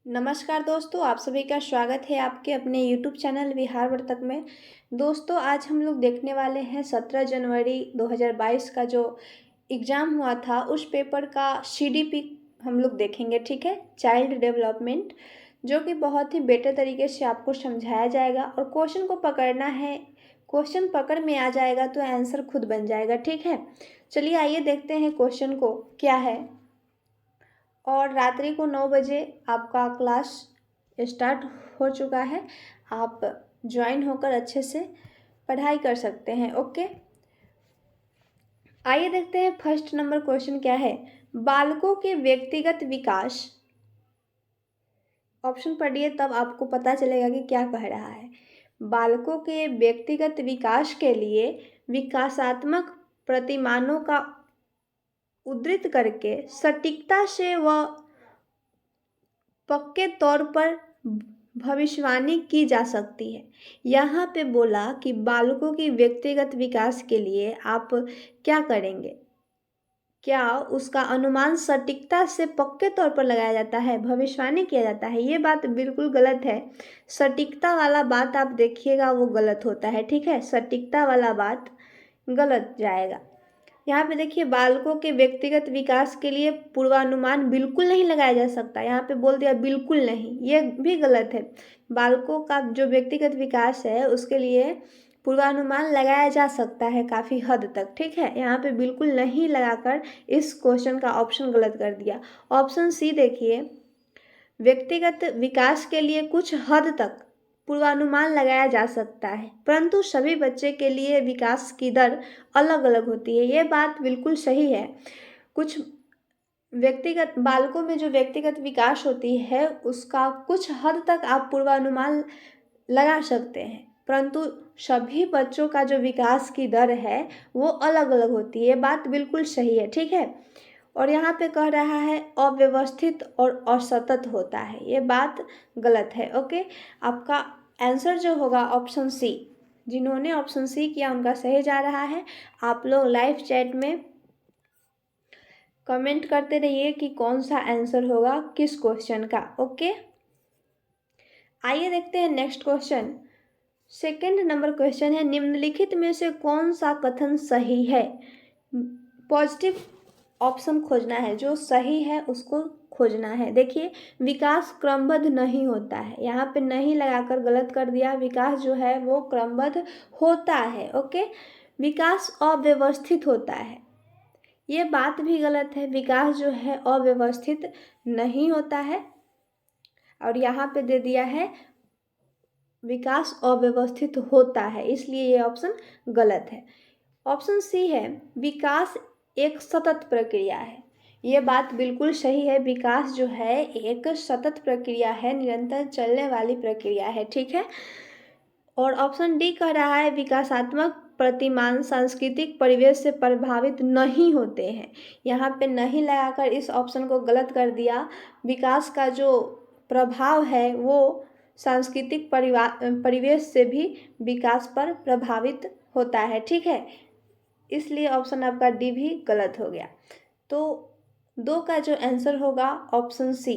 नमस्कार दोस्तों, आप सभी का स्वागत है आपके अपने यूट्यूब चैनल विहार वर्तक में। दोस्तों, आज हम लोग देखने वाले हैं 17 जनवरी 2022 का जो एग्ज़ाम हुआ था उस पेपर का सीडीपी हम लोग देखेंगे। ठीक है, चाइल्ड डेवलपमेंट, जो कि बहुत ही बेटर तरीके से आपको समझाया जाएगा और क्वेश्चन को पकड़ना है। क्वेश्चन पकड़ में आ जाएगा तो आंसर खुद बन जाएगा। ठीक है, चलिए आइए देखते हैं क्वेश्चन को क्या है। और रात्रि को 9 बजे आपका क्लास स्टार्ट हो चुका है। आप ज्वाइन होकर अच्छे से पढ़ाई कर सकते हैं। ओके, आइए देखते हैं फर्स्ट नंबर क्वेश्चन क्या है। बालकों के व्यक्तिगत विकास, ऑप्शन पढ़िए तब आपको पता चलेगा कि क्या कह रहा है। बालकों के व्यक्तिगत विकास के लिए विकासात्मक प्रतिमानों का उद्धृत करके सटीकता से व पक्के तौर पर भविष्यवाणी की जा सकती है। यहाँ पे बोला कि बालकों की व्यक्तिगत विकास के लिए आप क्या करेंगे, क्या उसका अनुमान सटीकता से पक्के तौर पर लगाया जाता है, भविष्यवाणी किया जाता है। ये बात बिल्कुल गलत है। सटीकता वाला बात आप देखिएगा वो गलत होता है। ठीक है, सटीकता वाला बात गलत जाएगा। यहाँ पे देखिए, बालकों के व्यक्तिगत विकास के लिए पूर्वानुमान बिल्कुल नहीं लगाया जा सकता। यहाँ पे बोल दिया बिल्कुल नहीं, ये भी गलत है। बालकों का जो व्यक्तिगत विकास है उसके लिए पूर्वानुमान लगाया जा सकता है काफ़ी हद तक। ठीक है, यहाँ पे बिल्कुल नहीं लगाकर इस क्वेश्चन का ऑप्शन गलत कर दिया। ऑप्शन सी देखिए, व्यक्तिगत विकास के लिए कुछ हद तक पूर्वानुमान लगाया जा सकता है, परंतु सभी बच्चे के लिए विकास की दर अलग अलग होती है। ये बात बिल्कुल सही है। कुछ व्यक्तिगत बालकों में जो व्यक्तिगत विकास होती है उसका कुछ हद तक आप पूर्वानुमान लगा सकते हैं, परंतु सभी बच्चों का जो विकास की दर है वो अलग अलग होती है। ये बात बिल्कुल सही है। ठीक है, और यहाँ पे कह रहा है अव्यवस्थित और असतत होता है, ये बात गलत है। ओके, आपका आंसर जो होगा ऑप्शन सी, जिन्होंने ऑप्शन सी किया उनका सही जा रहा है। आप लोग लाइव चैट में कमेंट करते रहिए कि कौन सा आंसर होगा किस क्वेश्चन का। ओके, आइए देखते हैं next question. Second number question है, निम्नलिखित में से कौन सा कथन सही है। पॉजिटिव ऑप्शन खोजना है, जो सही है उसको खोजना है। देखिए, विकास क्रमबद्ध नहीं होता है, यहाँ पे नहीं लगाकर गलत कर दिया। विकास जो है वो क्रमबद्ध होता है। ओके, विकास अव्यवस्थित होता है, ये बात भी गलत है। विकास जो है अव्यवस्थित नहीं होता है, और यहाँ पे दे दिया है विकास अव्यवस्थित होता है, इसलिए ये ऑप्शन गलत है। ऑप्शन सी है, विकास एक सतत प्रक्रिया है। ये बात बिल्कुल सही है। विकास जो है एक सतत प्रक्रिया है, निरंतर चलने वाली प्रक्रिया है। ठीक है, और ऑप्शन डी कह रहा है विकासात्मक प्रतिमान सांस्कृतिक परिवेश से प्रभावित नहीं होते हैं। यहाँ पे नहीं लगाकर इस ऑप्शन को गलत कर दिया। विकास का जो प्रभाव है वो सांस्कृतिक परिवेश से भी विकास पर प्रभावित होता है। ठीक है, इसलिए ऑप्शन आपका डी भी गलत हो गया। तो दो का जो आंसर होगा ऑप्शन सी,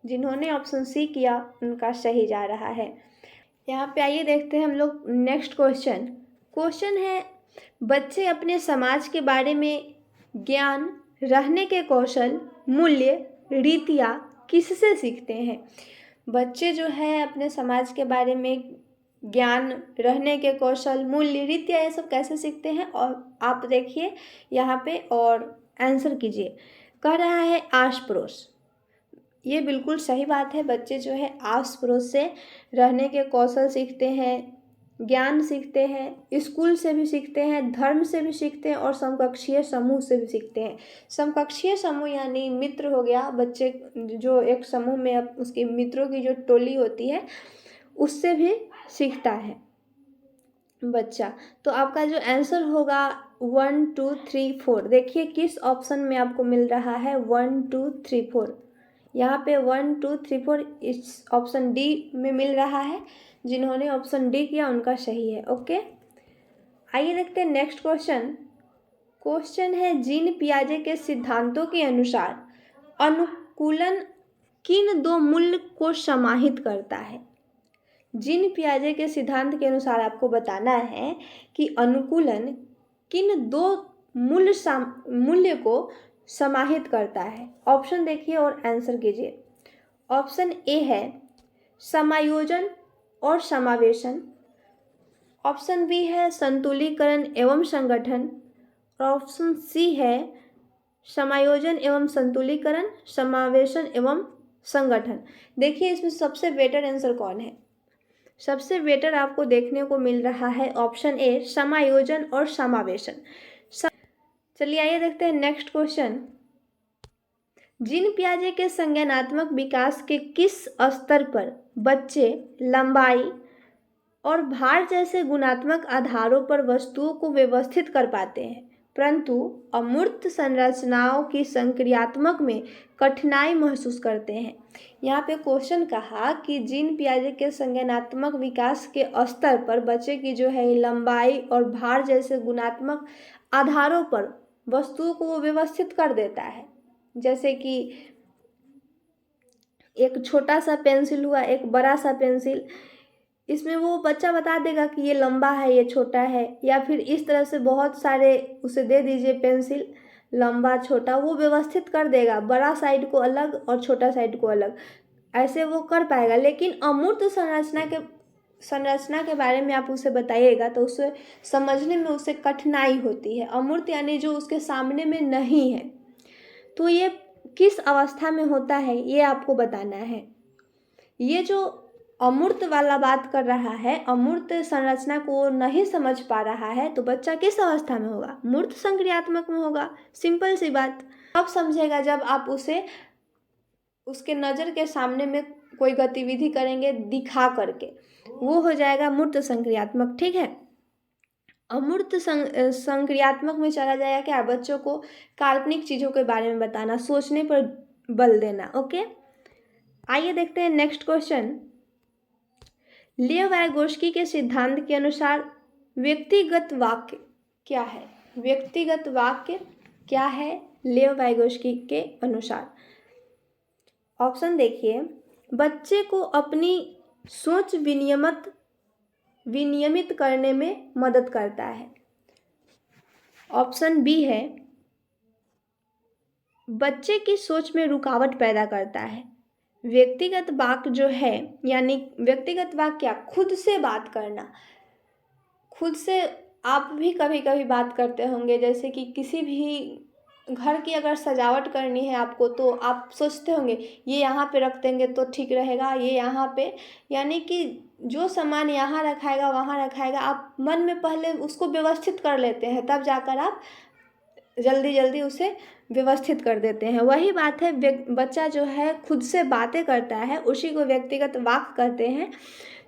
जिन्होंने ऑप्शन सी किया उनका सही जा रहा है। यहाँ पे आइए देखते हैं हम लोग नेक्स्ट क्वेश्चन। क्वेश्चन है, बच्चे अपने समाज के बारे में ज्ञान, रहने के कौशल, मूल्य, रीतियाँ किससे सीखते हैं। बच्चे जो है अपने समाज के बारे में ज्ञान, रहने के कौशल, मूल्य, रीतियाँ ये सब कैसे सीखते हैं, और आप देखिए यहाँ पे और आंसर कीजिए। कह रहा है आस पड़ोस, ये बिल्कुल सही बात है। बच्चे जो है आस पड़ोस से रहने के कौशल सीखते हैं, ज्ञान सीखते हैं, स्कूल से भी सीखते हैं, धर्म से भी सीखते हैं, और समकक्षीय समूह से भी सीखते हैं। समकक्षीय समूह यानी मित्र हो गया, बच्चे जो एक समूह में उसके मित्रों की जो टोली होती है उससे भी सीखता है बच्चा। तो आपका जो आंसर होगा 1 2 3 4, देखिए किस ऑप्शन में आपको मिल रहा है 1 2 3 4। यहाँ पे 1 2 3 4 इस ऑप्शन डी में मिल रहा है। जिन्होंने ऑप्शन डी किया उनका सही है। ओके, आइए देखते हैं नेक्स्ट क्वेश्चन। क्वेश्चन है, जीन पियाजे के सिद्धांतों के अनुसार अनुकूलन किन दो मूल्य को समाहित करता है? जीन पियाजे के सिद्धांत के अनुसार आपको बताना है कि अनुकूलन किन दो मूल्य को समाहित करता है। ऑप्शन देखिए और आंसर कीजिए। ऑप्शन ए है समायोजन और समावेशन, ऑप्शन बी है संतुलीकरण एवं संगठन, और ऑप्शन सी है समायोजन एवं संतुलीकरण, समावेशन एवं संगठन। देखिए इसमें सबसे बेटर आंसर कौन है? सबसे बेटर आपको देखने को मिल रहा है ऑप्शन ए समायोजन और समावेशन। चलिए आइए देखते हैं नेक्स्ट क्वेश्चन। जीन पियाजे के संज्ञानात्मक विकास के किस स्तर पर बच्चे लंबाई और भार जैसे गुणात्मक आधारों पर वस्तुओं को व्यवस्थित कर पाते हैं, परंतु अमूर्त संरचनाओं की संक्रियात्मक में कठिनाई महसूस करते हैं? यहाँ पे क्वेश्चन कहा कि जीन पियाजे के संज्ञानात्मक विकास के स्तर पर बच्चे की जो है लंबाई और भार जैसे गुणात्मक आधारों पर वस्तुओं को वो व्यवस्थित कर देता है। जैसे कि एक छोटा सा पेंसिल हुआ, एक बड़ा सा पेंसिल, इसमें वो बच्चा बता देगा कि ये लंबा है, ये छोटा है, या फिर इस तरह से बहुत सारे उसे दे दीजिए पेंसिल, लंबा छोटा, वो व्यवस्थित कर देगा, बड़ा साइड को अलग और छोटा साइड को अलग, ऐसे वो कर पाएगा। लेकिन अमूर्त संरचना के बारे में आप उसे बताइएगा तो उसे समझने में उसे कठिनाई होती है। अमूर्त यानी जो उसके सामने में नहीं है, तो ये किस अवस्था में होता है ये आपको बताना है। ये जो अमूर्त वाला बात कर रहा है, अमूर्त संरचना को नहीं समझ पा रहा है, तो बच्चा किस अवस्था में होगा? मूर्त संक्रियात्मक में होगा। सिंपल सी बात। अब समझेगा जब आप उसे उसके नज़र के सामने में कोई गतिविधि करेंगे दिखा करके, वो हो जाएगा मूर्त संक्रियात्मक। ठीक है। अमूर्त संक्रियात्मक में चला जाएगा क्या? बच्चों को काल्पनिक चीज़ों के बारे में बताना, सोचने पर बल देना। ओके, आइए देखते हैं नेक्स्ट क्वेश्चन। लियो वाइगोस्की के सिद्धांत के अनुसार व्यक्तिगत वाक्य क्या है? व्यक्तिगत वाक्य क्या है लियो वाइगोस्की के अनुसार? ऑप्शन देखिए। बच्चे को अपनी सोच विनियमित करने में मदद करता है। ऑप्शन बी है बच्चे की सोच में रुकावट पैदा करता है। व्यक्तिगत वाक्य जो है, यानी व्यक्तिगत वाक्य क्या? खुद से बात करना। खुद से आप भी कभी कभी बात करते होंगे, जैसे कि किसी भी घर की अगर सजावट करनी है आपको, तो आप सोचते होंगे ये यहाँ पे रख देंगे तो ठीक रहेगा, ये यहाँ पे, यानी कि जो सामान यहाँ रखाएगा वहाँ रखाएगा, आप मन में पहले उसको व्यवस्थित कर लेते हैं, तब जाकर आप जल्दी जल्दी उसे व्यवस्थित कर देते हैं। वही बात है, बच्चा जो है खुद से बातें करता है, उसी को व्यक्तिगत वाक्य कहते हैं।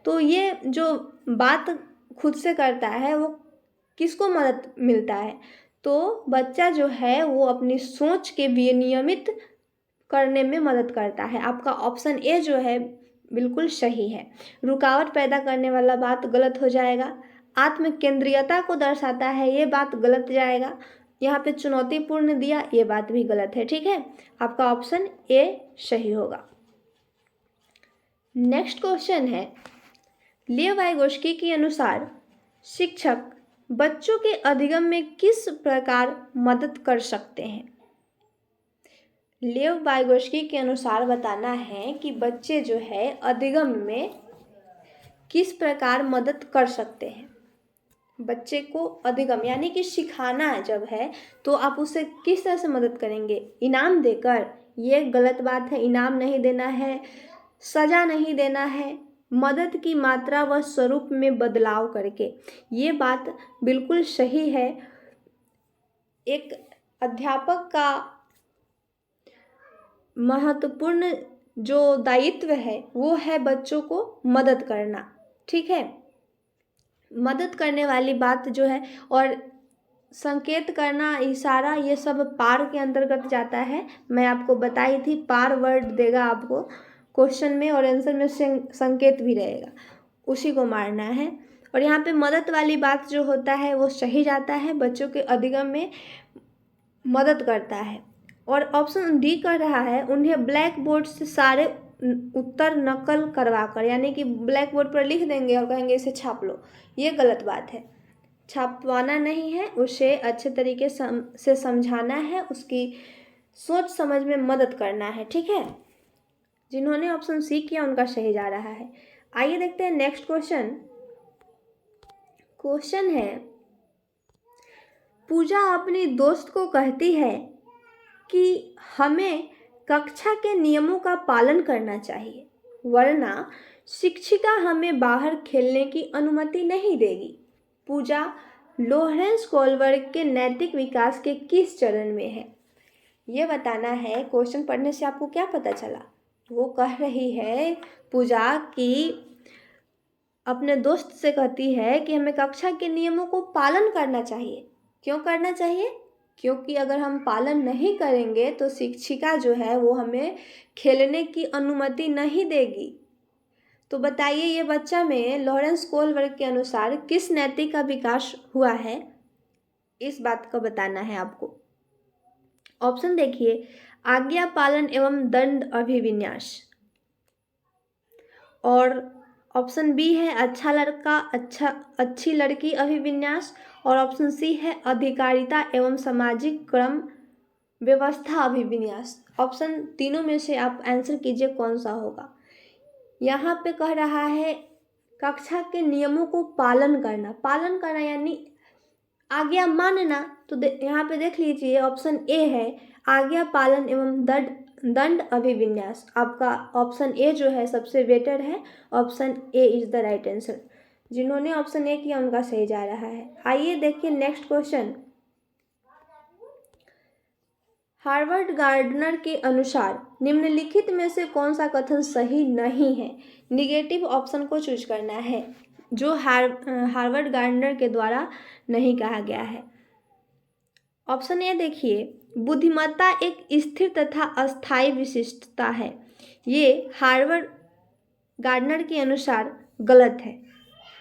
तो ये जो बात खुद से करता है वो किसको मदद मिलता है? तो बच्चा जो है वो अपनी सोच के विनियमित करने में मदद करता है। आपका ऑप्शन ए जो है बिल्कुल सही है। रुकावट पैदा करने वाला बात गलत हो जाएगा। आत्म केंद्रीयता को दर्शाता है, ये बात गलत जाएगा। यहाँ पे चुनौतीपूर्ण दिया, ये बात भी गलत है। ठीक है, आपका ऑप्शन ए सही होगा। नेक्स्ट क्वेश्चन है, लियो वाइगोस्की के अनुसार शिक्षक बच्चों के अधिगम में किस प्रकार मदद कर सकते हैं? लियो वाइगोस्की के अनुसार बताना है कि बच्चे जो है अधिगम में किस प्रकार मदद कर सकते हैं। बच्चे को अधिगम यानी कि सिखाना जब है तो आप उसे किस तरह से मदद करेंगे? इनाम देकर? ये गलत बात है। इनाम नहीं देना है, सजा नहीं देना है, मदद की मात्रा व स्वरूप में बदलाव करके, ये बात बिल्कुल सही है। एक अध्यापक का महत्वपूर्ण जो दायित्व है वो है बच्चों को मदद करना। ठीक है, मदद करने वाली बात जो है, और संकेत करना, इशारा, ये सब पार के अंतर्गत जाता है। मैं आपको बताई थी, पार वर्ड देगा आपको क्वेश्चन में और आंसर में संकेत भी रहेगा, उसी को मारना है। और यहाँ पे मदद वाली बात जो होता है वो सही जाता है, बच्चों के अधिगम में मदद करता है। और ऑप्शन डी कह रहा है उन्हें ब्लैक बोर्ड से सारे उत्तर नकल करवा कर, यानी कि ब्लैक बोर्ड पर लिख देंगे और कहेंगे इसे छाप लो। ये गलत बात है। छापवाना नहीं है, उसे अच्छे तरीके से समझाना है, उसकी सोच समझ में मदद करना है, ठीक है। जिन्होंने ऑप्शन सी किया उनका सही जा रहा है। आइए देखते हैं नेक्स्ट क्वेश्चन। क्वेश्चन है, पूजा अपनी दोस्त को कहती है कि हमें कक्षा के नियमों का पालन करना चाहिए, वरना शिक्षिका हमें बाहर खेलने की अनुमति नहीं देगी। पूजा लॉरेंस कोलबर्ग के नैतिक विकास के किस चरण में है? ये बताना है। क्वेश्चन पढ़ने से आपको क्या पता चला? वो कह रही है पूजा कि अपने दोस्त से कहती है कि हमें कक्षा के नियमों को पालन करना चाहिए। क्यों करना चाहिए? क्योंकि अगर हम पालन नहीं करेंगे तो शिक्षिका जो है वो हमें खेलने की अनुमति नहीं देगी। तो बताइए ये बच्चा में लॉरेंस कोलबर्ग के अनुसार किस नैतिक का विकास हुआ है? इस बात का बताना है आपको। ऑप्शन देखिए, आज्ञा पालन एवं दंड अभिविन्यास, और ऑप्शन बी है अच्छा लड़का अच्छी लड़की अभिविन्यास, और ऑप्शन सी है अधिकारिता एवं सामाजिक क्रम व्यवस्था अभिविन्यास। ऑप्शन तीनों में से आप आंसर कीजिए कौन सा होगा। यहाँ पे कह रहा है कक्षा के नियमों को पालन करना यानी आज्ञा मानना। तो यहाँ पे देख लीजिए ऑप्शन ए है आज्ञा पालन एवं दंड अभिविन्यास। आपका ऑप्शन ए जो है सबसे बेटर है। Option A is the right answer. जिन्होंने ऑप्शन ए किया उनका सही जा रहा है। आइए देखिए नेक्स्ट क्वेश्चन। हार्वर्ड गार्डनर के अनुसार निम्नलिखित में से कौन सा कथन सही नहीं है? निगेटिव ऑप्शन को चूज करना है जो हार्वर्ड गार्डनर के द्वारा नहीं कहा गया है। ऑप्शन ए देखिए, बुद्धिमत्ता एक स्थिर तथा अस्थायी विशिष्टता है। ये हार्वर्ड गार्डनर के अनुसार गलत है।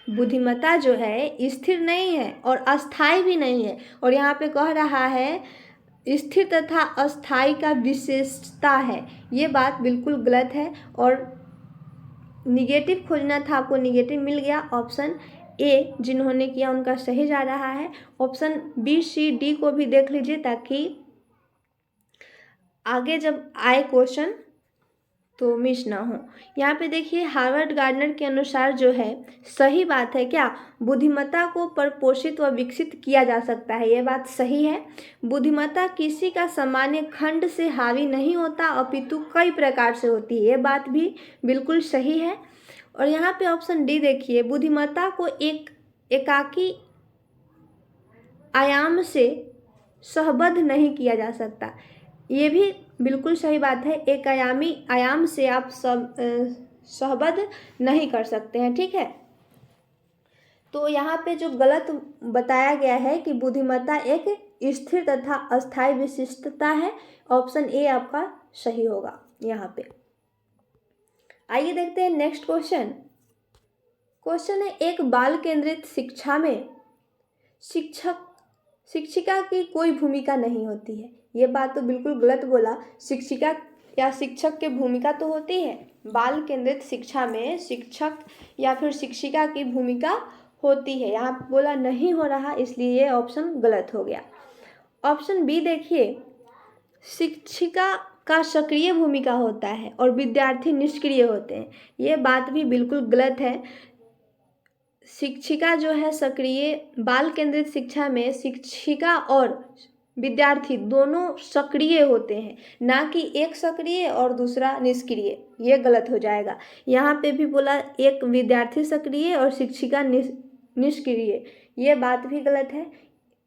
बुद्धिमत्ता जो है स्थिर नहीं है और अस्थायी भी नहीं है, और यहाँ पे कह रहा है स्थिर तथा अस्थायी का विशेषता है। ये बात बिल्कुल गलत है और निगेटिव खोजना था, आपको निगेटिव मिल गया। ऑप्शन ए जिन्होंने किया उनका सही जा रहा है। ऑप्शन बी सी डी को भी देख लीजिए ताकि आगे जब आए क्वेश्चन तो मिस ना हो। यहाँ पे देखिए हार्वर्ड गार्डनर के अनुसार जो है सही बात है क्या, बुद्धिमत्ता को प्रपोषित व विकसित किया जा सकता है। ये बात सही है। बुद्धिमत्ता किसी का सामान्य खंड से हावी नहीं होता अपितु कई प्रकार से होती है। ये बात भी बिल्कुल सही है। और यहाँ पे ऑप्शन डी देखिए, बुद्धिमत्ता को एक एकाकी आयाम से सहबद्ध नहीं किया जा सकता। ये भी बिल्कुल सही बात है। एक आयाम से आप सहबद्ध नहीं कर सकते हैं, ठीक है। तो यहाँ पे जो गलत बताया गया है कि बुद्धिमत्ता एक स्थिर तथा अस्थायी विशिष्टता है। ऑप्शन ए आपका सही होगा यहाँ पे। आइए देखते हैं नेक्स्ट क्वेश्चन। क्वेश्चन है, एक बाल केंद्रित शिक्षा में शिक्षिका की कोई भूमिका नहीं होती है। ये बात तो बिल्कुल गलत बोला। शिक्षिका या शिक्षक की भूमिका तो होती है। बाल केंद्रित शिक्षा में शिक्षक या फिर शिक्षिका की भूमिका होती है। यहाँ बोला नहीं हो रहा, इसलिए ये ऑप्शन गलत हो गया। ऑप्शन बी देखिए, शिक्षिका का सक्रिय भूमिका होता है और विद्यार्थी निष्क्रिय होते हैं। ये बात भी बिल्कुल गलत है। शिक्षिका जो है सक्रिय, बाल केंद्रित शिक्षा में शिक्षिका और विद्यार्थी दोनों सक्रिय होते हैं, ना कि एक सक्रिय और दूसरा निष्क्रिय। ये गलत हो जाएगा। यहाँ पे भी बोला एक विद्यार्थी सक्रिय और शिक्षिका निष्क्रिय। ये बात भी गलत है।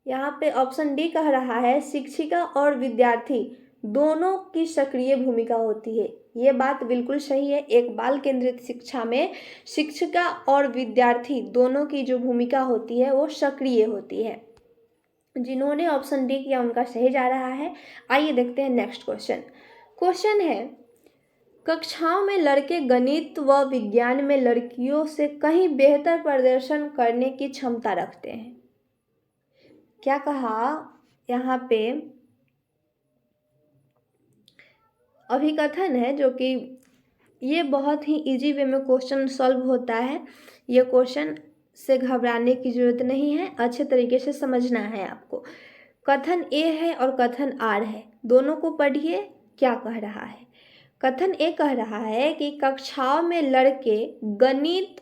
यहाँ पे ऑप्शन डी कह रहा है शिक्षिका और विद्यार्थी दोनों की सक्रिय भूमिका होती है। ये बात बिल्कुल सही है। एक बाल केंद्रित शिक्षा में शिक्षिका और विद्यार्थी दोनों की जो भूमिका होती है वो सक्रिय होती है। जिन्होंने ऑप्शन डी किया उनका सही जा रहा है। आइए देखते हैं नेक्स्ट क्वेश्चन। क्वेश्चन है, कक्षाओं में लड़के गणित व विज्ञान में लड़कियों से कहीं बेहतर प्रदर्शन करने की क्षमता रखते हैं। क्या कहा यहाँ पे, अभिकथन है जो कि ये बहुत ही इजी वे में क्वेश्चन सॉल्व होता है। ये क्वेश्चन से घबराने की ज़रूरत नहीं है, अच्छे तरीके से समझना है आपको। कथन ए है और कथन आर है, दोनों को पढ़िए क्या कह रहा है। कथन ए कह रहा है कि कक्षाओं में लड़के गणित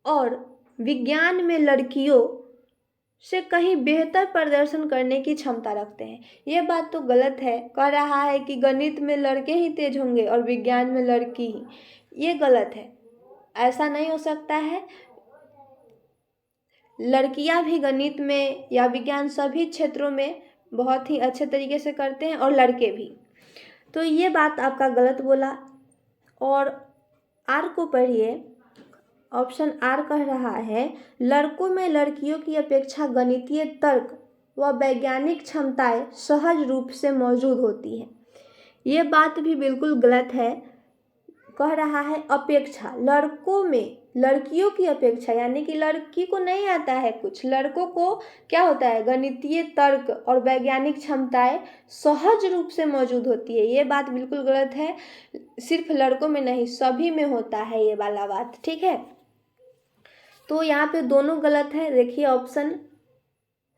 और विज्ञान में लड़कियों से कहीं बेहतर प्रदर्शन करने की क्षमता रखते हैं। ये बात तो गलत है। कह रहा है कि गणित में लड़के ही तेज होंगे और विज्ञान में लड़की ही, ये गलत है। ऐसा नहीं हो सकता है। लड़कियां भी गणित में या विज्ञान सभी क्षेत्रों में बहुत ही अच्छे तरीके से करते हैं और लड़के भी। तो ये बात आपका गलत बोला। और आर को पढ़िए। ऑप्शन आर कह रहा है लड़कों में लड़कियों की अपेक्षा गणितीय तर्क व वैज्ञानिक क्षमताएं सहज रूप से मौजूद होती है। ये बात भी बिल्कुल गलत है। कह रहा है अपेक्षा, लड़कों में लड़कियों की अपेक्षा, यानी कि लड़की को नहीं आता है कुछ, लड़कों को क्या होता है, गणितीय तर्क और वैज्ञानिक क्षमताएं सहज रूप से मौजूद होती है। ये बात बिल्कुल गलत है। सिर्फ लड़कों में नहीं, सभी में होता है ये वाला बात, ठीक है। तो यहाँ पे दोनों गलत है। देखिए ऑप्शन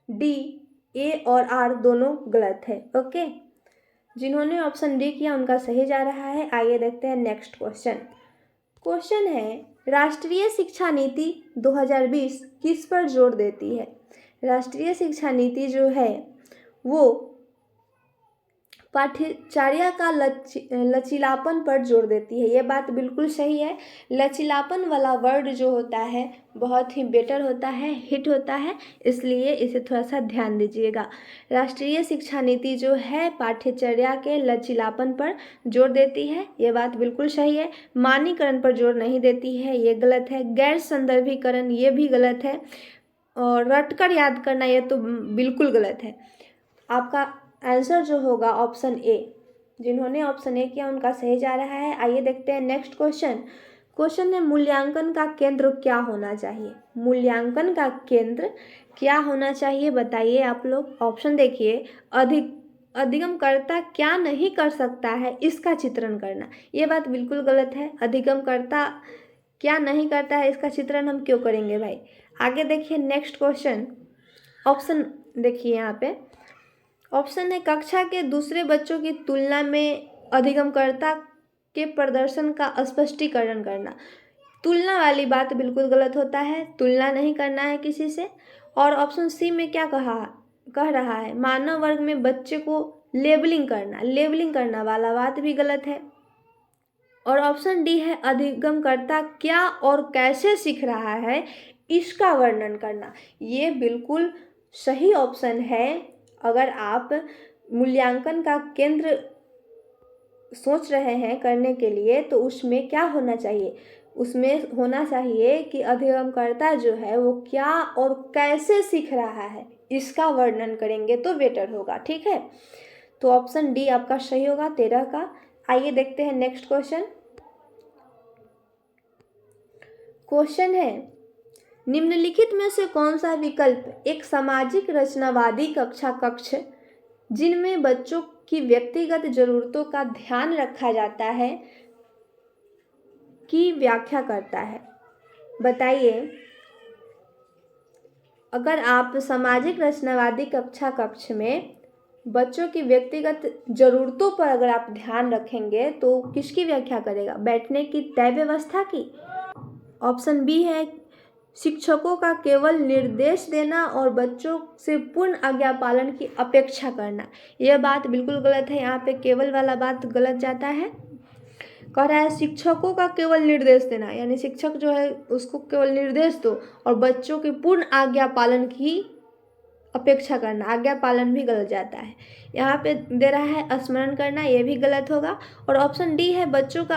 डी, ए और आर दोनों गलत है। ओके, जिन्होंने ऑप्शन डी किया उनका सही जा रहा है। आइए देखते हैं नेक्स्ट क्वेश्चन। क्वेश्चन है राष्ट्रीय शिक्षा नीति 2020 किस पर जोर देती है। राष्ट्रीय शिक्षा नीति जो है वो पाठ्यचर्या का लचीलापन पर जोर देती है। ये बात बिल्कुल सही है। लचीलापन वाला वर्ड जो होता है बहुत ही बेटर होता है, हिट होता है, इसलिए इसे थोड़ा सा ध्यान दीजिएगा। राष्ट्रीय शिक्षा नीति जो है पाठ्यचर्या के लचीलापन पर जोर देती है, ये बात बिल्कुल सही है। मानकीकरण पर जोर नहीं देती है, ये गलत है। गैर संदर्भीकरण ये भी गलत है। और रटकर याद करना ये तो बिल्कुल गलत है। आपका आंसर जो होगा ऑप्शन ए। जिन्होंने ऑप्शन ए किया उनका सही जा रहा है। आइए देखते हैं नेक्स्ट क्वेश्चन। क्वेश्चन है मूल्यांकन का केंद्र क्या होना चाहिए। मूल्यांकन का केंद्र क्या होना चाहिए बताइए आप लोग। ऑप्शन देखिए, अधिगमकर्ता क्या नहीं कर सकता है इसका चित्रण करना। ये बात बिल्कुल गलत है। अधिगमकर्ता क्या नहीं करता है इसका चित्रण हम क्यों करेंगे भाई। आगे देखिए नेक्स्ट क्वेश्चन। ऑप्शन देखिए यहाँ पे ऑप्शन है कक्षा के दूसरे बच्चों की तुलना में अधिगमकर्ता के प्रदर्शन का स्पष्टीकरण करना। तुलना वाली बात बिल्कुल गलत होता है। तुलना नहीं करना है किसी से। और ऑप्शन सी में क्या कह रहा है मानव वर्ग में बच्चे को लेबलिंग करना वाला बात भी गलत है। और ऑप्शन डी है अधिगमकर्ता क्या और कैसे सीख रहा है इसका वर्णन करना। ये बिल्कुल सही ऑप्शन है। अगर आप मूल्यांकन का केंद्र सोच रहे हैं करने के लिए तो उसमें क्या होना चाहिए, उसमें होना चाहिए कि अधिगमकर्ता जो है वो क्या और कैसे सीख रहा है इसका वर्णन करेंगे तो बेटर होगा, ठीक है। तो ऑप्शन डी आपका सही होगा 13 का। आइए देखते हैं नेक्स्ट क्वेश्चन। क्वेश्चन है निम्नलिखित में से कौन सा विकल्प एक सामाजिक रचनावादी कक्ष जिनमें बच्चों की व्यक्तिगत जरूरतों का ध्यान रखा जाता है की व्याख्या करता है। बताइए, अगर आप सामाजिक रचनावादी कक्ष में बच्चों की व्यक्तिगत जरूरतों पर अगर आप ध्यान रखेंगे तो किसकी व्याख्या करेगा, बैठने की तय व्यवस्था की। ऑप्शन बी है शिक्षकों का केवल निर्देश देना और बच्चों से पूर्ण आज्ञा पालन की अपेक्षा करना। यह बात बिल्कुल गलत है। यहाँ पे केवल वाला बात गलत जाता है। कह रहा है शिक्षकों का केवल निर्देश देना, यानी शिक्षक जो है उसको केवल निर्देश दो और बच्चों के पूर्ण आज्ञा पालन की अपेक्षा करना। आज्ञा पालन भी गलत जाता है। यहाँ पे दे रहा है स्मरण करना, यह भी गलत होगा। और ऑप्शन डी है बच्चों का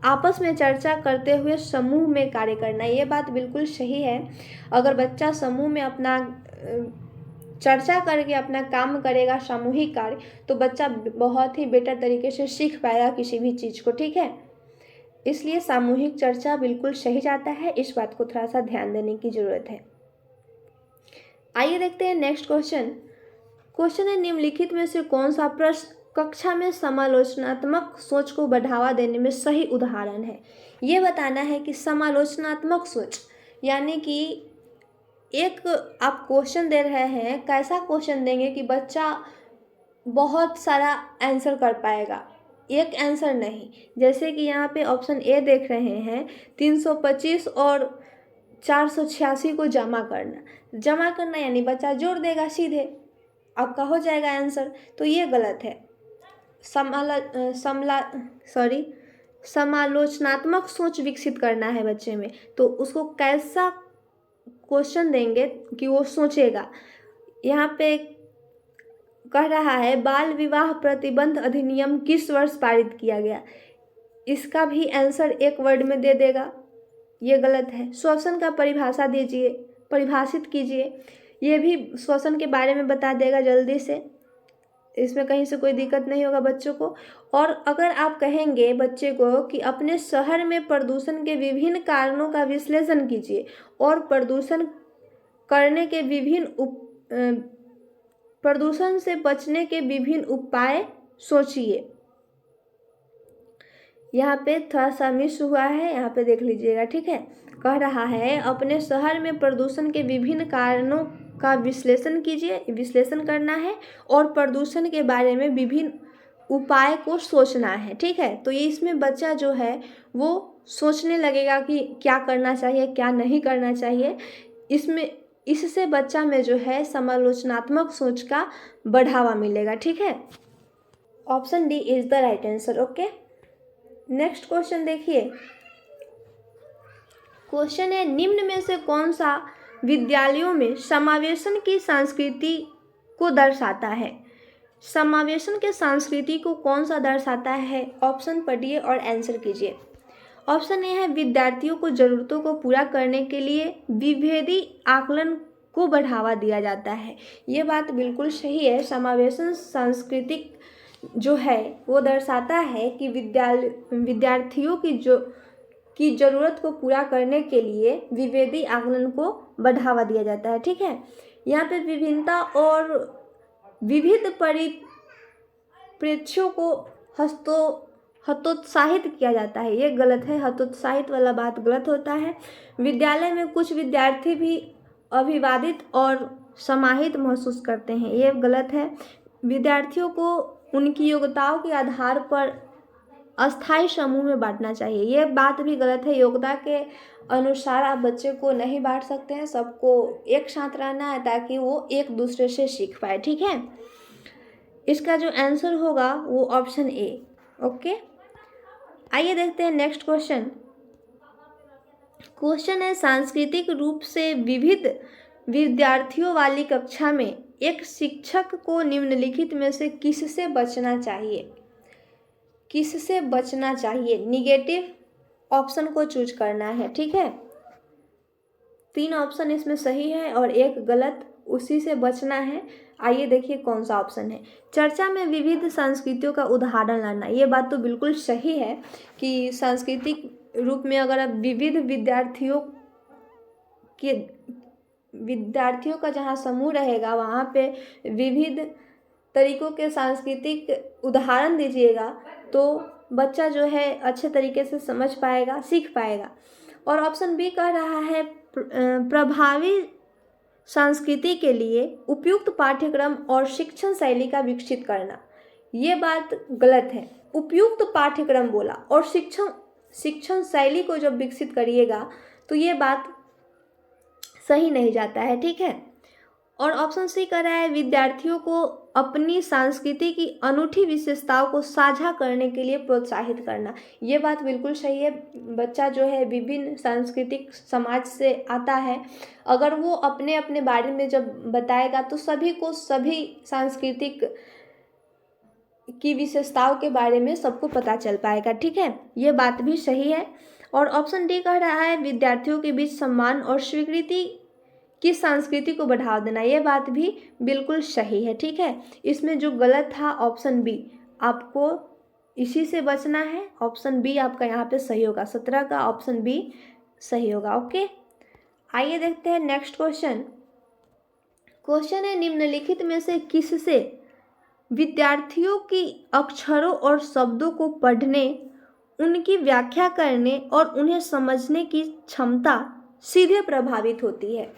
आपस में चर्चा करते हुए समूह में कार्य करना। ये बात बिल्कुल सही है। अगर बच्चा समूह में अपना चर्चा करके अपना काम करेगा सामूहिक कार्य तो बच्चा बहुत ही बेटर तरीके से सीख पाएगा किसी भी चीज़ को, ठीक है। इसलिए सामूहिक चर्चा बिल्कुल सही जाता है। इस बात को थोड़ा सा ध्यान देने की ज़रूरत है। आइए देखते हैं नेक्स्ट क्वेश्चन। क्वेश्चन है निम्नलिखित में से कौन सा प्रश्न कक्षा में समालोचनात्मक सोच को बढ़ावा देने में सही उदाहरण है। ये बताना है कि समालोचनात्मक सोच यानी कि एक आप क्वेश्चन दे रहे हैं, कैसा क्वेश्चन देंगे कि बच्चा बहुत सारा आंसर कर पाएगा, एक आंसर नहीं। जैसे कि यहाँ पे ऑप्शन ए देख रहे हैं, 325 और 486 को जमा करना यानी बच्चा जोड़ देगा सीधे, आपका हो जाएगा आंसर। तो ये गलत है। समालोचनात्मक सोच विकसित करना है बच्चे में, तो उसको कैसा क्वेश्चन देंगे कि वो सोचेगा। यहाँ पे कह रहा है बाल विवाह प्रतिबंध अधिनियम किस वर्ष पारित किया गया, इसका भी आंसर एक वर्ड में दे देगा, ये गलत है। श्वसन का परिभाषा दीजिए, परिभाषित कीजिए, ये भी श्वसन के बारे में बता देगा जल्दी से, इसमें कहीं से कोई दिक्कत नहीं होगा बच्चों को। और अगर आप कहेंगे बच्चे को कि अपने शहर में प्रदूषण के विभिन्न कारणों का विश्लेषण कीजिए और प्रदूषण से बचने के विभिन्न उपाय सोचिए। यहाँ पे थोड़ा सा मिस हुआ है, यहाँ पे देख लीजिएगा, ठीक है। कह रहा है अपने शहर में प्रदूषण के विभिन्न कारणों का विश्लेषण कीजिए, विश्लेषण करना है और प्रदूषण के बारे में विभिन्न उपाय को सोचना है, ठीक है। तो ये इसमें बच्चा जो है वो सोचने लगेगा कि क्या करना चाहिए क्या नहीं करना चाहिए। इससे बच्चा में जो है समालोचनात्मक सोच का बढ़ावा मिलेगा, ठीक है। Option D is the right answer. Okay, next question देखिए। क्वेश्चन है निम्न में से कौन सा विद्यालयों में समावेशन की संस्कृति को दर्शाता है। समावेशन के संस्कृति को कौन सा दर्शाता है, ऑप्शन पढ़िए और आंसर कीजिए। ऑप्शन ए है विद्यार्थियों को जरूरतों को पूरा करने के लिए विभेदी आकलन को बढ़ावा दिया जाता है। ये बात बिल्कुल सही है। समावेशन सांस्कृतिक जो है वो दर्शाता है कि विद्यार्थियों की ज़रूरत को पूरा करने के लिए विभेदी आकलन को बढ़ावा दिया जाता है, ठीक है। यहाँ पे विभिन्नता और विविध परिप्रेक्ष्यों को हतोत्साहित किया जाता है, ये गलत है। हतोत्साहित वाला बात गलत होता है। विद्यालय में कुछ विद्यार्थी भी अभिवादित और समाहित महसूस करते हैं, ये गलत है। विद्यार्थियों को उनकी योग्यताओं के आधार पर अस्थायी समूह में बांटना चाहिए, ये बात भी गलत है। योग्यता के अनुसार आप बच्चे को नहीं बांट सकते हैं, सबको एक साथ रहना है ताकि वो एक दूसरे से सीख पाए, ठीक है। इसका जो आंसर होगा वो ऑप्शन ए। ओके, आइए देखते हैं नेक्स्ट क्वेश्चन। क्वेश्चन है सांस्कृतिक रूप से विविध विद्यार्थियों वाली कक्षा में एक शिक्षक को निम्नलिखित में से किससे बचना चाहिए। किससे बचना चाहिए, निगेटिव ऑप्शन को चूज करना है, ठीक है। 3 ऑप्शन इसमें सही है और एक गलत, उसी से बचना है। आइए देखिए कौन सा ऑप्शन है। चर्चा में विविध संस्कृतियों का उदाहरण लाना, ये बात तो बिल्कुल सही है कि सांस्कृतिक रूप में अगर आप विविध विद्यार्थियों का जहाँ समूह रहेगा वहाँ पे विविध तरीकों के सांस्कृतिक उदाहरण दीजिएगा तो बच्चा जो है अच्छे तरीके से समझ पाएगा, सीख पाएगा। और ऑप्शन बी कह रहा है प्रभावी संस्कृति के लिए उपयुक्त पाठ्यक्रम और शिक्षण शैली का विकसित करना, ये बात गलत है। उपयुक्त पाठ्यक्रम बोला और शिक्षण शैली को जब विकसित करिएगा तो ये बात सही नहीं जाता है, ठीक है। और ऑप्शन सी कह रहा है विद्यार्थियों को अपनी संस्कृति की अनूठी विशेषताओं को साझा करने के लिए प्रोत्साहित करना, ये बात बिल्कुल सही है। बच्चा जो है विभिन्न सांस्कृतिक समाज से आता है, अगर वो अपने अपने बारे में जब बताएगा तो सभी को सभी सांस्कृतिक की विशेषताओं के बारे में सबको पता चल पाएगा, ठीक है। ये बात भी सही है। और ऑप्शन डी कह रहा है विद्यार्थियों के बीच सम्मान और स्वीकृति की संस्कृति को बढ़ावा देना, ये बात भी बिल्कुल सही है, ठीक है। इसमें जो गलत था ऑप्शन बी, आपको इसी से बचना है। ऑप्शन बी आपका यहाँ पे सही होगा, 17 का ऑप्शन बी सही होगा। ओके, आइए देखते हैं नेक्स्ट क्वेश्चन। क्वेश्चन है निम्नलिखित में से किससे विद्यार्थियों की अक्षरों और शब्दों को पढ़ने, उनकी व्याख्या करने और उन्हें समझने की क्षमता सीधे प्रभावित होती है।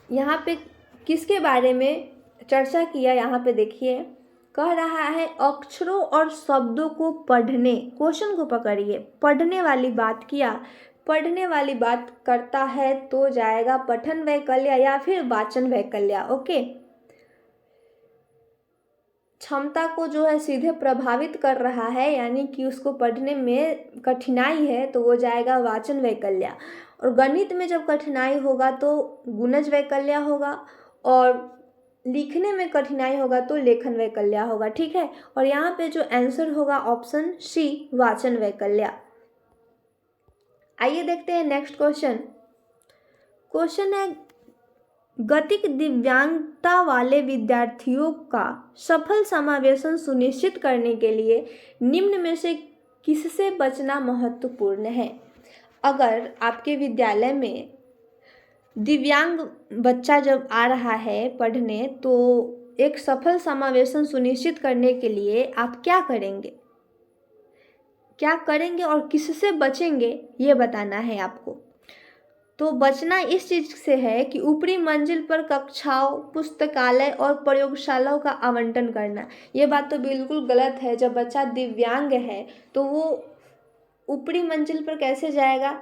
यहाँ पे किसके बारे में चर्चा किया, यहाँ पे देखिए कह रहा है अक्षरों और शब्दों को पढ़ने। क्वेश्चन को पकड़िए, पढ़ने वाली बात किया, पढ़ने वाली बात करता है तो जाएगा पठन वैकल्य या फिर वाचन वैकल्य। ओके, क्षमता को जो है सीधे प्रभावित कर रहा है, यानी कि उसको पढ़ने में कठिनाई है तो वो जाएगा वाचन वैकल्य। और गणित में जब कठिनाई होगा तो गुणज वैकल्य होगा, और लिखने में कठिनाई होगा तो लेखन वैकल्य होगा। ठीक है, और यहाँ पे जो आंसर होगा ऑप्शन सी, वाचन वैकल्य। आइए देखते हैं नेक्स्ट क्वेश्चन। क्वेश्चन है गतिक दिव्यांगता वाले विद्यार्थियों का सफल समावेशन सुनिश्चित करने के लिए निम्न में से किससे बचना महत्वपूर्ण है। अगर आपके विद्यालय में दिव्यांग बच्चा जब आ रहा है पढ़ने, तो एक सफल समावेशन सुनिश्चित करने के लिए आप क्या करेंगे, क्या करेंगे और किससे बचेंगे, ये बताना है आपको। तो बचना इस चीज़ से है कि ऊपरी मंजिल पर कक्षाओं, पुस्तकालय और प्रयोगशालाओं का आवंटन करना। ये बात तो बिल्कुल गलत है। जब बच्चा दिव्यांग है तो वो ऊपरी मंजिल पर कैसे जाएगा।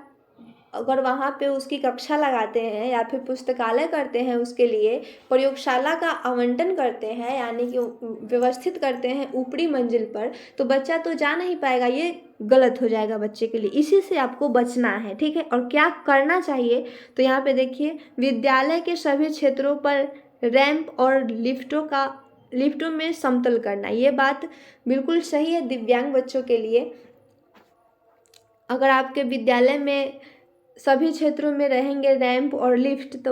अगर वहाँ पे उसकी कक्षा लगाते हैं या फिर पुस्तकालय करते हैं, उसके लिए प्रयोगशाला का आवंटन करते हैं, यानी कि व्यवस्थित करते हैं ऊपरी मंजिल पर, तो बच्चा तो जा नहीं पाएगा। ये गलत हो जाएगा बच्चे के लिए, इसी से आपको बचना है। ठीक है, और क्या करना चाहिए, तो यहाँ पे देखिए विद्यालय के सभी क्षेत्रों पर रैंप और लिफ्टों में समतल करना। ये बात बिल्कुल सही है दिव्यांग बच्चों के लिए। अगर आपके विद्यालय में सभी क्षेत्रों में रहेंगे रैंप और लिफ्ट, तो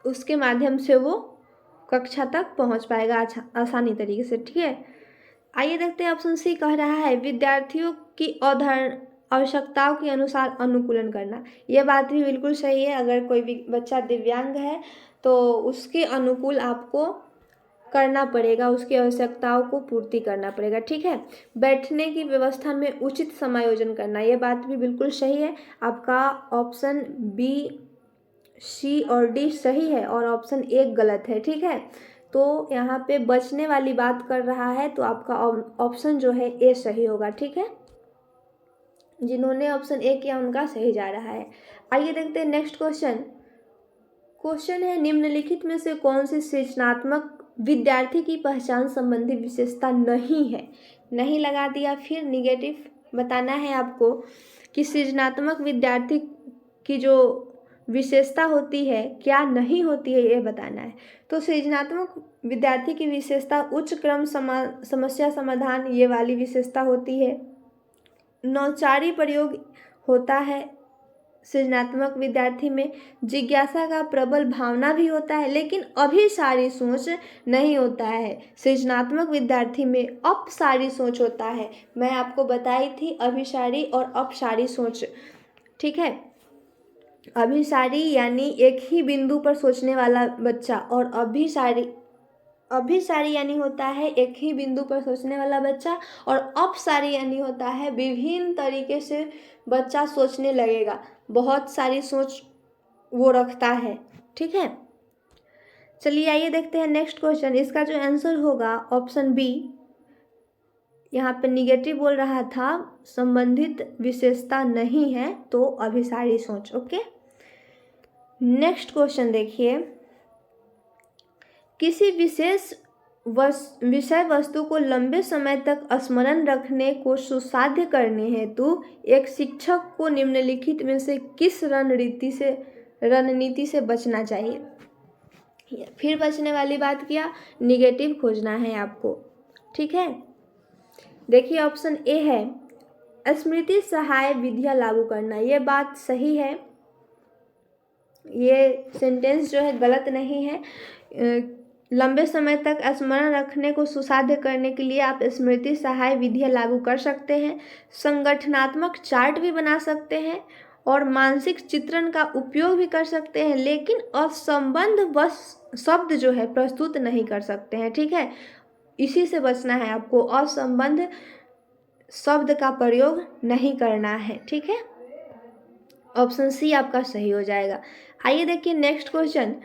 उसके माध्यम से वो कक्षा तक पहुंच पाएगा आसानी तरीके से। ठीक है, आइए देखते हैं ऑप्शन सी कह रहा है विद्यार्थियों की आवश्यकताओं के अनुसार अनुकूलन करना। यह बात भी बिल्कुल सही है। अगर कोई भी बच्चा दिव्यांग है तो उसके अनुकूल आपको करना पड़ेगा, उसकी आवश्यकताओं को पूर्ति करना पड़ेगा। ठीक है, बैठने की व्यवस्था में उचित समायोजन करना, ये बात भी बिल्कुल सही है। आपका ऑप्शन बी, सी और डी सही है और ऑप्शन ए गलत है। ठीक है, तो यहाँ पे बचने वाली बात कर रहा है, तो आपका ऑप्शन जो है ए सही होगा। ठीक है, जिन्होंने ऑप्शन ए किया उनका सही जा रहा है। आइए देखते हैं नेक्स्ट क्वेश्चन। क्वेश्चन है निम्नलिखित में से कौन सी सृजनात्मक विद्यार्थी की पहचान संबंधी विशेषता नहीं है। नहीं लगा दिया, फिर निगेटिव बताना है आपको कि सृजनात्मक विद्यार्थी की जो विशेषता होती है क्या नहीं होती है, ये बताना है। तो सृजनात्मक विद्यार्थी की विशेषता उच्च क्रम समस्या समाधान, ये वाली विशेषता होती है। नौचारी प्रयोग होता है सृजनात्मक विद्यार्थी में। जिज्ञासा का प्रबल भावना भी होता है, लेकिन अभिसारी सोच नहीं होता है। सृजनात्मक विद्यार्थी में अपसारी सोच होता है। मैं आपको बताई थी अभिसारी और अपसारी सोच। ठीक है, अभिसारी यानी एक ही बिंदु पर सोचने वाला बच्चा, और अभिसारी यानी होता है एक ही बिंदु पर सोचने वाला बच्चा, और अपसारी यानी होता है विभिन्न तरीके से बच्चा सोचने लगेगा, बहुत सारी सोच वो रखता है। ठीक है, चलिए आइए देखते हैं नेक्स्ट क्वेश्चन। इसका जो आंसर होगा ऑप्शन बी, यहाँ पे निगेटिव बोल रहा था, संबंधित विशेषता नहीं है तो अभिसारी सोच। ओके, नेक्स्ट क्वेश्चन देखिए। किसी विशेष विषय वस्तु को लंबे समय तक स्मरण रखने को सुसाध्य करने हेतु एक शिक्षक को निम्नलिखित में से किस रणनीति से बचना चाहिए। फिर बचने वाली बात किया, निगेटिव खोजना है आपको। ठीक है, देखिए ऑप्शन ए है स्मृति सहाय विधियां लागू करना। ये बात सही है, ये सेंटेंस जो है गलत नहीं है। लंबे समय तक स्मरण रखने को सुसाध्य करने के लिए आप स्मृति सहाय विधियां लागू कर सकते हैं। संगठनात्मक चार्ट भी बना सकते हैं, और मानसिक चित्रण का उपयोग भी कर सकते हैं, लेकिन असंबद्ध बस शब्द जो है प्रस्तुत नहीं कर सकते हैं। ठीक है, इसी से बचना है आपको, असंबद्ध शब्द का प्रयोग नहीं करना है। ठीक है, ऑप्शन सी आपका सही हो जाएगा। आइए देखिए नेक्स्ट क्वेश्चन,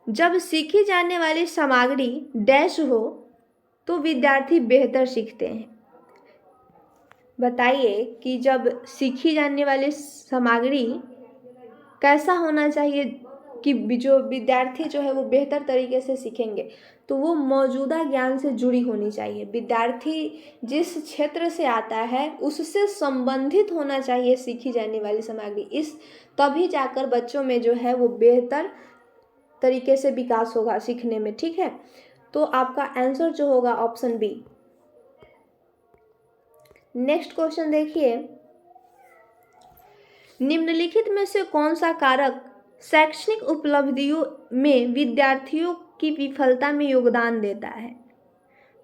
जब सीखी जाने वाली सामग्री डैश हो तो विद्यार्थी बेहतर सीखते हैं। बताइए कि जब सीखी जाने वाली सामग्री कैसा होना चाहिए कि जो विद्यार्थी जो है वो बेहतर तरीके से सीखेंगे, तो वो मौजूदा ज्ञान से जुड़ी होनी चाहिए। विद्यार्थी जिस क्षेत्र से आता है उससे संबंधित होना चाहिए सीखी जाने वाली सामग्री, इस तभी जाकर बच्चों में जो है वो बेहतर तरीके से विकास होगा सीखने में। ठीक है, तो आपका आंसर जो होगा ऑप्शन बी। नेक्स्ट क्वेश्चन देखिए, निम्नलिखित में से कौन सा कारक शैक्षणिक उपलब्धियों में विद्यार्थियों की विफलता में योगदान देता है।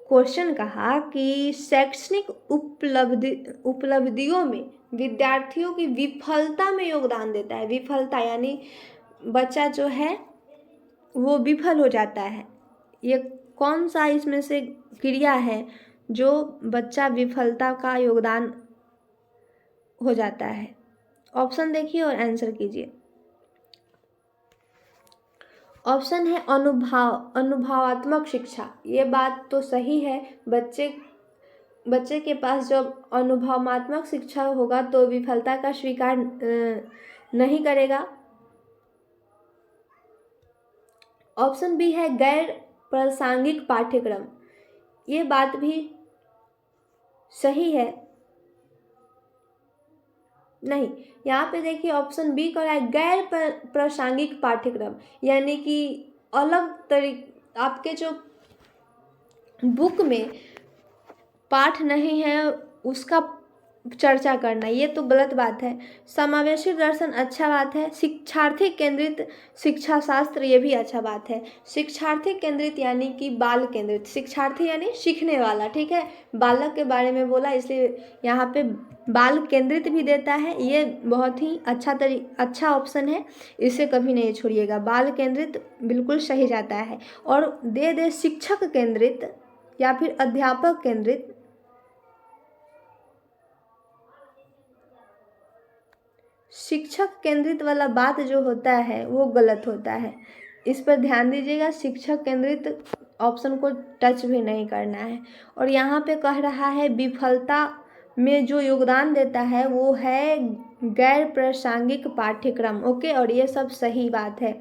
क्वेश्चन कहा कि शैक्षणिक उपलब्धियों में विद्यार्थियों की विफलता में योगदान देता है। विफलता यानी बच्चा जो है वो विफल हो जाता है। ये कौन सा इसमें से क्रिया है जो बच्चा विफलता का योगदान हो जाता है। ऑप्शन देखिए और आंसर कीजिए। ऑप्शन है अनुभवात्मक शिक्षा। ये बात तो सही है, बच्चे के पास जब अनुभवात्मक शिक्षा होगा तो विफलता का स्वीकार नहीं करेगा। ऑप्शन बी है गैर प्रासंगिक पाठ्यक्रम। ये बात भी सही है, नहीं, यहाँ पे देखिए ऑप्शन बी कर रहा है गैर प्रासंगिक पाठ्यक्रम, यानी कि आपके जो बुक में पाठ नहीं है उसका चर्चा करना, ये तो गलत बात है। समावेशी दर्शन अच्छा बात है। शिक्षार्थी केंद्रित शिक्षा शास्त्र, ये भी अच्छा बात है। शिक्षार्थी केंद्रित यानी कि बाल केंद्रित, शिक्षार्थी यानी सीखने वाला। ठीक है, बालक के बारे में बोला इसलिए यहाँ पे बाल केंद्रित भी देता है। ये बहुत ही अच्छा ऑप्शन है, इसे कभी नहीं छोड़िएगा। बाल केंद्रित बिल्कुल सही जाता है। और दे शिक्षक केंद्रित या फिर अध्यापक केंद्रित। शिक्षक केंद्रित वाला बात जो होता है वो गलत होता है, इस पर ध्यान दीजिएगा। शिक्षक केंद्रित ऑप्शन को टच भी नहीं करना है। और यहाँ पे कह रहा है विफलता में जो योगदान देता है वो है गैर प्रासंगिक पाठ्यक्रम। ओके, और ये सब सही बात है।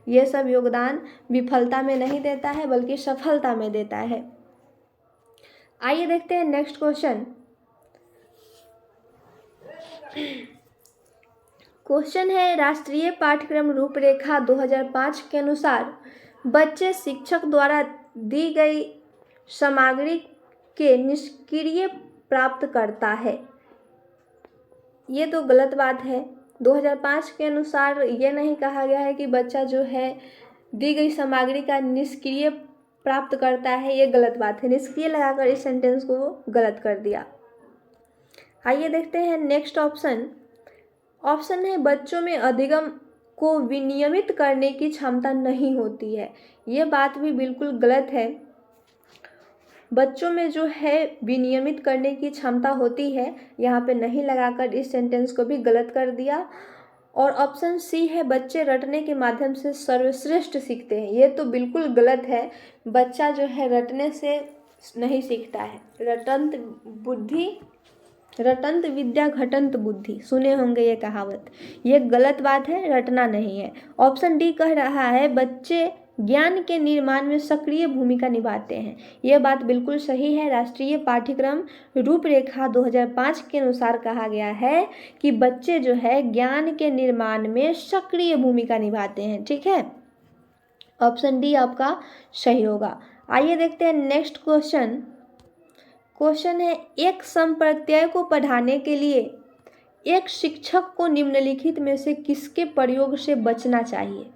ये सब योगदान विफलता में नहीं देता है बल्कि सफलता में देता है। आइए देखते हैं नेक्स्ट क्वेश्चन। क्वेश्चन है राष्ट्रीय पाठ्यक्रम रूपरेखा 2005 के अनुसार बच्चे शिक्षक द्वारा दी गई सामग्री के निष्क्रिय प्राप्त करता है। ये तो गलत बात है। 2005 के अनुसार ये नहीं कहा गया है कि बच्चा जो है दी गई सामग्री का निष्क्रिय प्राप्त करता है, ये गलत बात है। निष्क्रिय लगाकर इस सेंटेंस को वो गलत कर दिया। आइए देखते हैं नेक्स्ट ऑप्शन। ऑप्शन है बच्चों में अधिगम को विनियमित करने की क्षमता नहीं होती है। ये बात भी बिल्कुल गलत है। बच्चों में जो है विनियमित करने की क्षमता होती है, यहाँ पे नहीं लगाकर इस सेंटेंस को भी गलत कर दिया। और ऑप्शन सी है बच्चे रटने के माध्यम से सर्वश्रेष्ठ सीखते हैं। ये तो बिल्कुल गलत है। बच्चा जो है रटने से नहीं सीखता है। रटंत विद्या घटंत बुद्धि, सुने होंगे ये कहावत। ये गलत बात है, रटना नहीं है। ऑप्शन डी कह रहा है बच्चे ज्ञान के निर्माण में सक्रिय भूमिका निभाते हैं। यह बात बिल्कुल सही है। राष्ट्रीय पाठ्यक्रम रूपरेखा 2005 के अनुसार कहा गया है कि बच्चे जो है ज्ञान के निर्माण में सक्रिय भूमिका निभाते हैं। ठीक है, ऑप्शन डी आपका सही होगा। आइए देखते हैं नेक्स्ट क्वेश्चन। क्वेश्चन है एक संप्रत्यय को पढ़ाने के लिए एक शिक्षक को निम्नलिखित में से किसके प्रयोग से बचना चाहिए।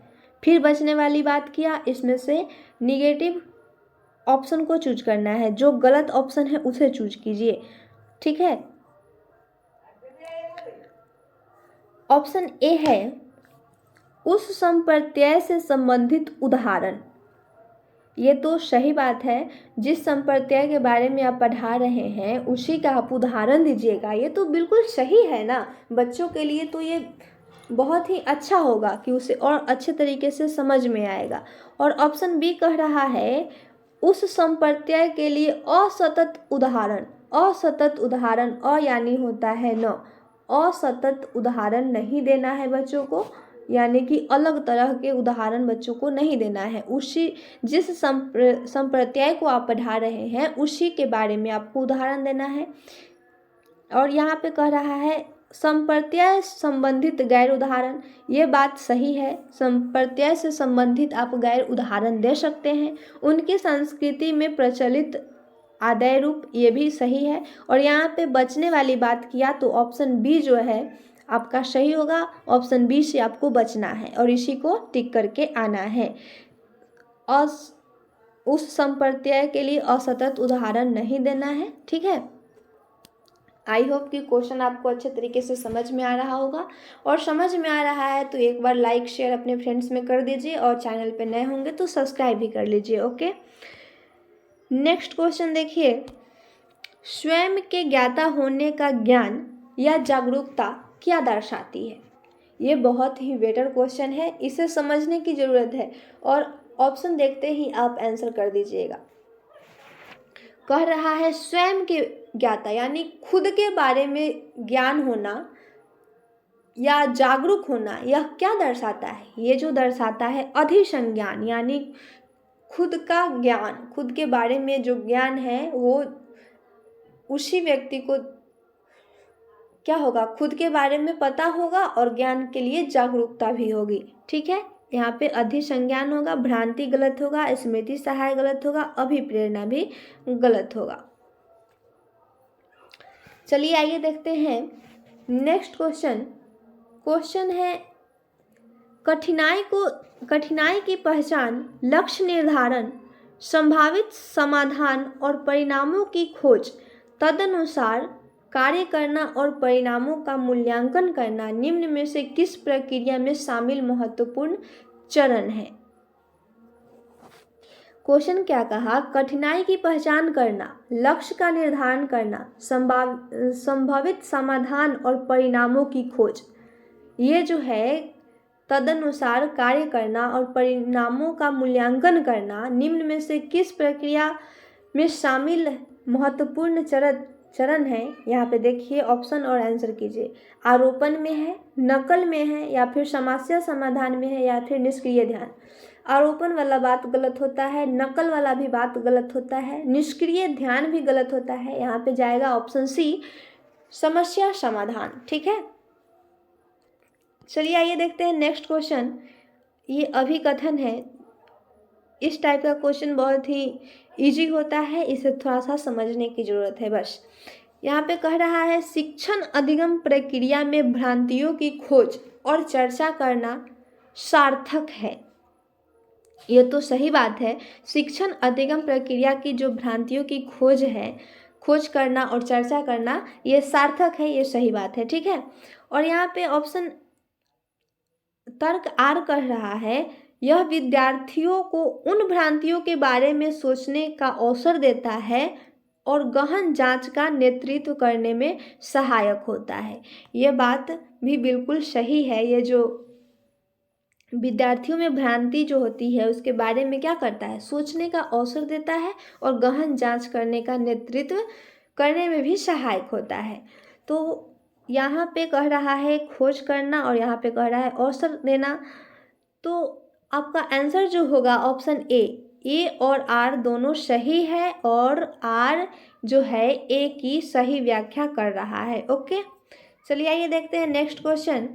फिर बचने वाली बात किया, इसमें से निगेटिव ऑप्शन को चूज करना है। जो गलत ऑप्शन है उसे चूज कीजिए। ठीक है, ऑप्शन ए है उस संप्रत्यय से संबंधित उदाहरण। ये तो सही बात है, जिस संप्रत्यय के बारे में आप पढ़ा रहे हैं उसी का आप उदाहरण दीजिएगा। ये तो बिल्कुल सही है ना, बच्चों के लिए तो ये बहुत ही अच्छा होगा कि उसे और अच्छे तरीके से समझ में आएगा। और ऑप्शन बी कह रहा है उस संप्रत्यय के लिए असतत उदाहरण। असतत उदाहरण, अ यानी होता है न, असतत उदाहरण नहीं देना है बच्चों को, यानी कि अलग तरह के उदाहरण बच्चों को नहीं देना है। उसी जिस संप्रत्यय को आप पढ़ा रहे हैं उसी के बारे में आपको उदाहरण देना है। और यहाँ पे कह रहा है संप्रत्यय संबंधित गैर उदाहरण। ये बात सही है, संप्रत्यय से संबंधित आप गैर उदाहरण दे सकते हैं। उनकी संस्कृति में प्रचलित आदय रूप, ये भी सही है। और यहाँ पे बचने वाली बात किया तो ऑप्शन बी जो है आपका सही होगा। ऑप्शन बी से आपको बचना है और इसी को टिक करके आना है। उस संप्रत्यय के लिए असतत उदाहरण नहीं देना है, ठीक है। आई होप कि क्वेश्चन आपको अच्छे तरीके से समझ में आ रहा होगा। और समझ में आ रहा है तो एक बार लाइक शेयर अपने फ्रेंड्स में कर दीजिए, और चैनल पे नए होंगे तो सब्सक्राइब भी कर लीजिए। ओके, नेक्स्ट क्वेश्चन देखिए, स्वयं के ज्ञाता होने का ज्ञान या जागरूकता क्या दर्शाती है। ये बहुत ही बेटर क्वेश्चन है, इसे समझने की ज़रूरत है और ऑप्शन देखते ही आप आंसर कर दीजिएगा। कह रहा है स्वयं के ज्ञाता यानी खुद के बारे में ज्ञान होना या जागरूक होना, यह क्या दर्शाता है। ये जो दर्शाता है अधिसंज्ञान, यानी खुद का ज्ञान, खुद के बारे में जो ज्ञान है वो उसी व्यक्ति को क्या होगा, खुद के बारे में पता होगा और ज्ञान के लिए जागरूकता भी होगी, ठीक है। यहाँ पे अधिसंज्ञान होगा, भ्रांति गलत होगा, स्मृति सहाय गलत होगा, अभिप्रेरणा भी गलत होगा। चलिए आइए देखते हैं नेक्स्ट क्वेश्चन है कठिनाई की पहचान, लक्ष्य निर्धारण, संभावित समाधान और परिणामों की खोज, तदनुसार कार्य करना और परिणामों का मूल्यांकन करना निम्न में से किस प्रक्रिया में शामिल महत्वपूर्ण चरण है। क्वेश्चन क्या कहा, कठिनाई की पहचान करना, लक्ष्य का निर्धारण करना, संभावित समाधान और परिणामों की खोज। ये जो है तदनुसार कार्य करना और परिणामों का मूल्यांकन करना निम्न में से किस प्रक्रिया में शामिल महत्वपूर्ण चरण है। यहाँ पे देखिए ऑप्शन और आंसर कीजिए। आरोपण में है, नकल में है, या फिर समस्या समाधान में है, या फिर निष्क्रिय ध्यान। आरोपण वाला बात गलत होता है, नकल वाला भी बात गलत होता है, निष्क्रिय ध्यान भी गलत होता है। यहाँ पे जाएगा ऑप्शन सी, समस्या समाधान, ठीक है। चलिए आइए देखते हैं नेक्स्ट क्वेश्चन। ये अभिकथन है, इस टाइप का क्वेश्चन बहुत ही इजी होता है, इसे थोड़ा सा समझने की ज़रूरत है बस। यहाँ पे कह रहा है शिक्षण अधिगम प्रक्रिया में भ्रांतियों की खोज और चर्चा करना सार्थक है। ये तो सही बात है, शिक्षण अधिगम प्रक्रिया की जो भ्रांतियों की खोज है, खोज करना और चर्चा करना, ये सार्थक है, ये सही बात है, ठीक है। और यहाँ पे ऑप्शन तर्क आर कह रहा है यह विद्यार्थियों को उन भ्रांतियों के बारे में सोचने का अवसर देता है और गहन जांच का नेतृत्व करने में सहायक होता है। यह बात भी बिल्कुल सही है। ये जो विद्यार्थियों में भ्रांति जो होती है उसके बारे में क्या करता है, सोचने का अवसर देता है और गहन जांच करने का नेतृत्व करने में भी सहायक होता है। तो यहाँ पे कह रहा है खोज करना और यहाँ पे कह रहा है अवसर देना। तो आपका आंसर जो होगा ऑप्शन ए और आर दोनों सही है, और आर जो है ए की सही व्याख्या कर रहा है। ओके, चलिए आइए देखते हैं नेक्स्ट क्वेश्चन।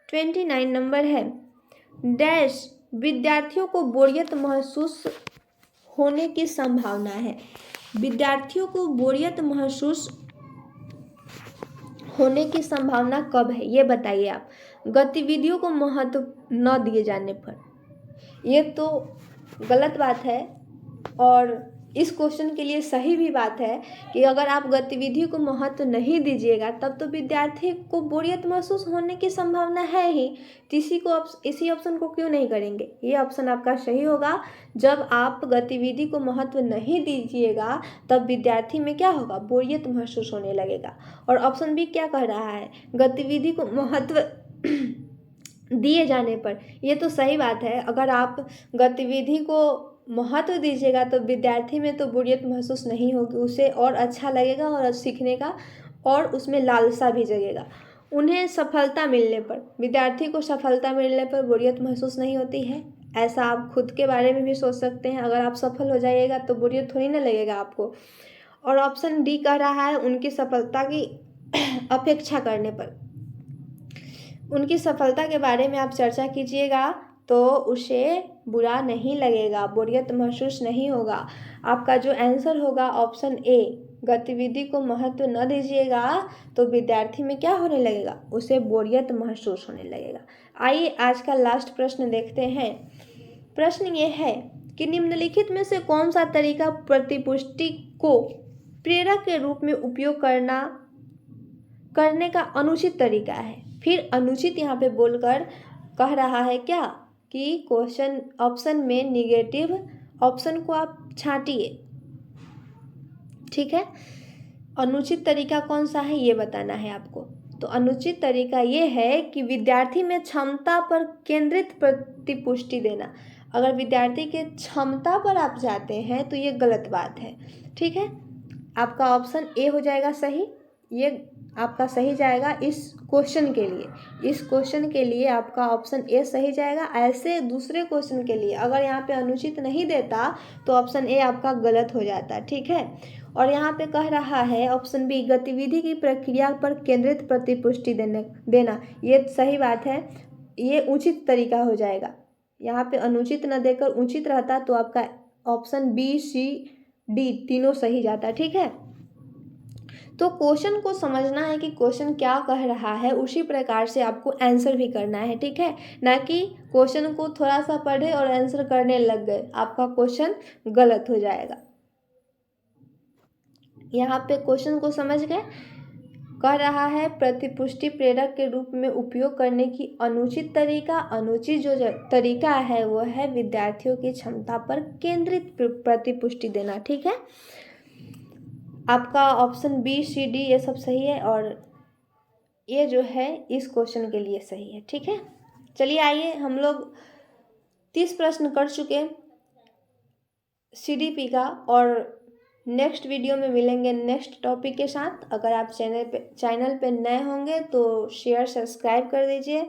29 नंबर है, डैश विद्यार्थियों को बोरियत महसूस होने की संभावना है। विद्यार्थियों को बोरियत महसूस होने की संभावना कब है, ये बताइए आप। गतिविधियों को महत्व न दिए जाने पर, ये तो गलत बात है। और इस क्वेश्चन के लिए सही भी बात है कि अगर आप गतिविधि को महत्व नहीं दीजिएगा तब तो विद्यार्थी को बोरियत महसूस होने की संभावना है ही। इसी ऑप्शन को क्यों नहीं करेंगे? ये ऑप्शन आपका सही होगा। जब आप गतिविधि को महत्व नहीं दीजिएगा तब विद्यार्थी में क्या होगा? बोरियत महसूस होने लगेगा। और ऑप्शन बी क्या कह रहा है? गतिविधि को महत्व दिए जाने पर। ये तो सही बात है, अगर आप गतिविधि को महत्व दीजिएगा तो विद्यार्थी में तो बोरियत महसूस नहीं होगी, उसे और अच्छा लगेगा और सीखने का और उसमें लालसा भी जगेगा। उन्हें सफलता मिलने पर, विद्यार्थी को सफलता मिलने पर बोरियत महसूस नहीं होती है। ऐसा आप खुद के बारे में भी सोच सकते हैं। अगर आप सफल हो जाइएगा तो बोरियत थोड़ी ना लगेगा आपको। और ऑप्शन डी कह रहा है उनकी सफलता की अपेक्षा करने पर। उनकी सफलता के बारे में आप चर्चा कीजिएगा तो उसे बुरा नहीं लगेगा, बोरियत महसूस नहीं होगा। आपका जो आंसर होगा ऑप्शन ए, गतिविधि को महत्व न दीजिएगा तो विद्यार्थी में क्या होने लगेगा? उसे बोरियत महसूस होने लगेगा। आइए आज का लास्ट प्रश्न देखते हैं। प्रश्न ये है कि निम्नलिखित में से कौन सा तरीका प्रतिपुष्टि को प्रेरक के रूप में उपयोग करने का अनुचित तरीका है? फिर अनुचित यहाँ पे बोलकर कह रहा है क्या कि क्वेश्चन ऑप्शन में निगेटिव ऑप्शन को आप छांटिए। ठीक है, अनुचित तरीका कौन सा है ये बताना है आपको। तो अनुचित तरीका ये है कि विद्यार्थी में क्षमता पर केंद्रित प्रतिपुष्टि देना। अगर विद्यार्थी के क्षमता पर आप जाते हैं तो ये गलत बात है। ठीक है, आपका ऑप्शन ए हो जाएगा सही। ये आपका सही जाएगा इस क्वेश्चन के लिए। इस क्वेश्चन के लिए आपका ऑप्शन ए सही जाएगा। ऐसे दूसरे क्वेश्चन के लिए अगर यहाँ पे अनुचित नहीं देता तो ऑप्शन ए आपका गलत हो जाता। ठीक है, और यहाँ पे कह रहा है ऑप्शन बी, गतिविधि की प्रक्रिया पर केंद्रित प्रतिपुष्टि देना। ये सही बात है, ये उचित तरीका हो जाएगा। यहाँ पे अनुचित न देकर उचित रहता तो आपका ऑप्शन बी, सी, डी तीनों सही जाता। ठीक है, तो क्वेश्चन को समझना है कि क्वेश्चन क्या कह रहा है, उसी प्रकार से आपको आंसर भी करना है। ठीक है, ना कि क्वेश्चन को थोड़ा सा पढ़े और आंसर करने लग गए, आपका क्वेश्चन गलत हो जाएगा। यहाँ पे क्वेश्चन को समझ गए। कह रहा है प्रतिपुष्टि प्रेरक के रूप में उपयोग करने की अनुचित तरीका। अनुचित जो तरीका है वो है विद्यार्थियों की क्षमता पर केंद्रित प्रतिपुष्टि देना। ठीक है, आपका ऑप्शन बी, सी, डी ये सब सही है और ये जो है इस क्वेश्चन के लिए सही है। ठीक है, चलिए आइए, हम लोग 30 प्रश्न कर चुके CDP का और नेक्स्ट वीडियो में मिलेंगे नेक्स्ट टॉपिक के साथ। अगर आप चैनल पे नए होंगे तो शेयर सब्सक्राइब कर दीजिए।